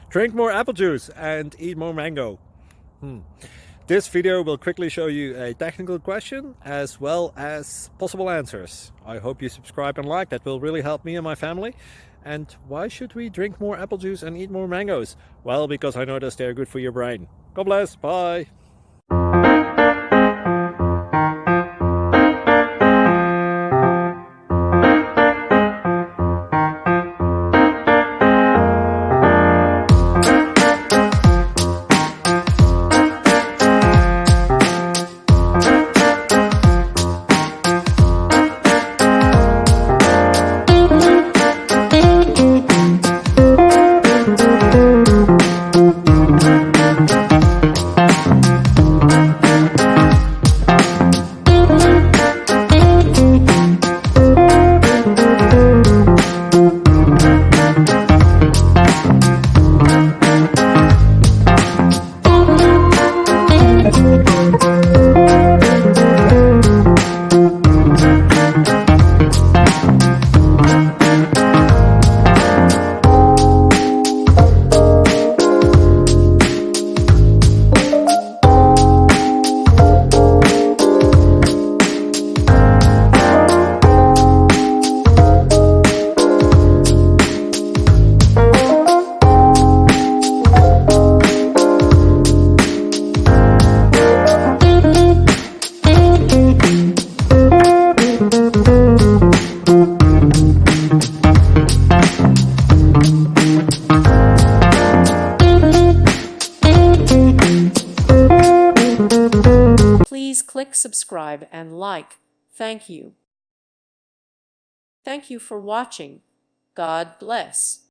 Drink more apple juice and eat more mango. This video will quickly show you a technical question as well as possible answers. I hope you subscribe and like, that will really help me and my family. And why should we drink more apple juice and eat more mangoes? Well, because I noticed they're good for your brain. God bless, bye! Please click subscribe and like. Thank you. Thank you for watching. God bless.